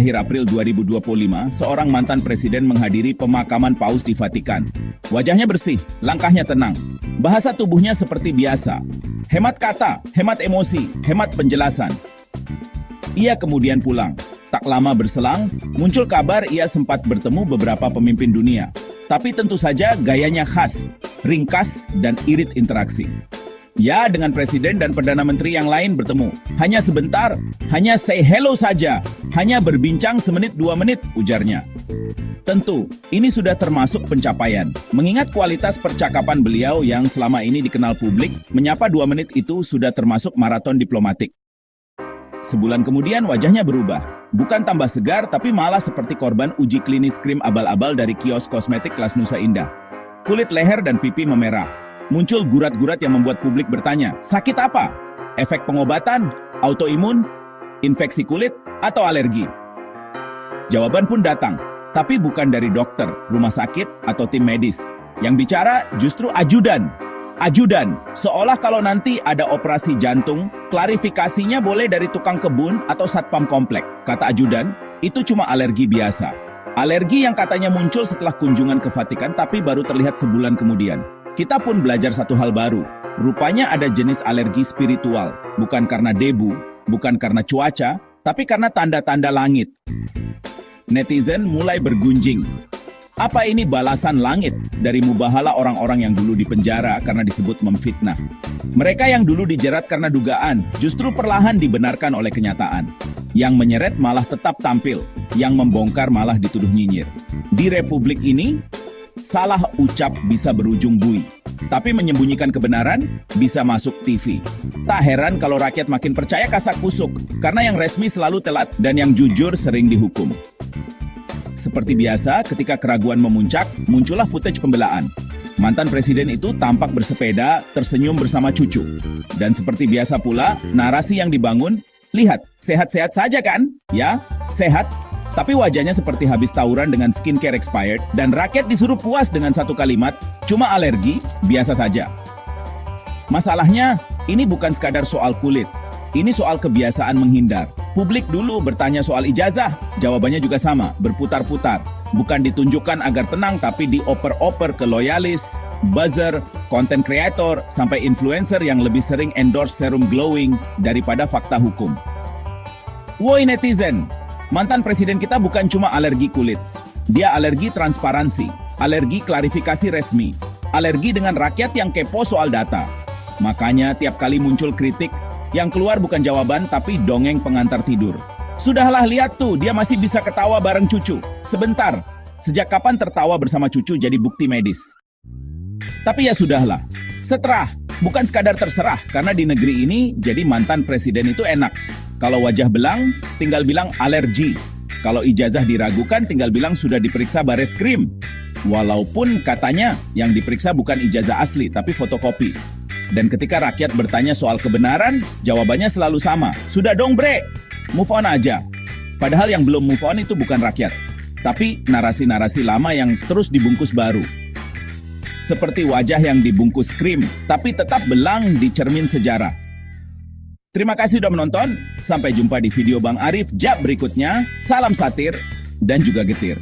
akhir April 2025, seorang mantan presiden menghadiri pemakaman Paus di Vatikan. Wajahnya bersih, langkahnya tenang. Bahasa tubuhnya seperti biasa. Hemat kata, hemat emosi, hemat penjelasan. Ia kemudian pulang. Tak lama berselang, muncul kabar ia sempat bertemu beberapa pemimpin dunia. Tapi tentu saja gayanya khas, ringkas, dan irit interaksi. Ya, dengan presiden dan perdana menteri yang lain bertemu. Hanya sebentar, hanya say hello saja. Hanya berbincang semenit 2 menit, ujarnya. Tentu, ini sudah termasuk pencapaian. Mengingat kualitas percakapan beliau yang selama ini dikenal publik, menyapa 2 menit itu sudah termasuk maraton diplomatik. Sebulan kemudian wajahnya berubah. Bukan tambah segar, tapi malah seperti korban uji klinis krim abal-abal dari kios kosmetik kelas Nusa Indah. Kulit leher dan pipi memerah. Muncul gurat-gurat yang membuat publik bertanya, sakit apa? Efek pengobatan, autoimun, infeksi kulit, atau alergi? Jawaban pun datang, tapi bukan dari dokter, rumah sakit, atau tim medis. Yang bicara justru ajudan. Ajudan, seolah kalau nanti ada operasi jantung, klarifikasinya boleh dari tukang kebun atau satpam komplek. Kata ajudan, itu cuma alergi biasa. Alergi yang katanya muncul setelah kunjungan ke Vatikan tapi baru terlihat sebulan kemudian. Kita pun belajar satu hal baru. Rupanya ada jenis alergi spiritual. Bukan karena debu, bukan karena cuaca, tapi karena tanda-tanda langit. Netizen mulai bergunjing. Apa ini balasan langit dari mubahala orang-orang yang dulu dipenjara karena disebut memfitnah? Mereka yang dulu dijerat karena dugaan, justru perlahan dibenarkan oleh kenyataan. Yang menyeret malah tetap tampil, yang membongkar malah dituduh nyinyir. Di republik ini, salah ucap bisa berujung bui, tapi menyembunyikan kebenaran bisa masuk TV. Tak heran kalau rakyat makin percaya kasak kusuk, karena yang resmi selalu telat dan yang jujur sering dihukum. Seperti biasa, ketika keraguan memuncak, muncullah footage pembelaan. Mantan presiden itu tampak bersepeda, tersenyum bersama cucu. Dan seperti biasa pula, narasi yang dibangun, lihat, sehat-sehat saja kan? Ya, sehat. Tapi wajahnya seperti habis tawuran dengan skincare expired dan rakyat disuruh puas dengan satu kalimat, cuma alergi, biasa saja. Masalahnya, ini bukan sekadar soal kulit. Ini soal kebiasaan menghindar. Publik dulu bertanya soal ijazah, jawabannya juga sama, berputar-putar. Bukan ditunjukkan agar tenang, tapi dioper-oper ke loyalis, buzzer, content creator, sampai influencer yang lebih sering endorse serum glowing daripada fakta hukum. Woi netizen! Mantan presiden kita bukan cuma alergi kulit. Dia alergi transparansi, alergi klarifikasi resmi, alergi dengan rakyat yang kepo soal data. Makanya tiap kali muncul kritik, yang keluar bukan jawaban tapi dongeng pengantar tidur. Sudahlah lihat tuh, dia masih bisa ketawa bareng cucu. Sebentar, sejak kapan tertawa bersama cucu jadi bukti medis? Tapi ya sudahlah, seterah, bukan sekadar terserah, karena di negeri ini jadi mantan presiden itu enak. Kalau wajah belang, tinggal bilang alergi. Kalau ijazah diragukan, tinggal bilang sudah diperiksa Bareskrim. Walaupun katanya yang diperiksa bukan ijazah asli, tapi fotokopi. Dan ketika rakyat bertanya soal kebenaran, jawabannya selalu sama. Sudah dong bre, move on aja. Padahal yang belum move on itu bukan rakyat, tapi narasi-narasi lama yang terus dibungkus baru. Seperti wajah yang dibungkus krim, tapi tetap belang di cermin sejarah. Terima kasih sudah menonton. Sampai jumpa di video Bang Arif Jab berikutnya. Salam satir dan juga getir.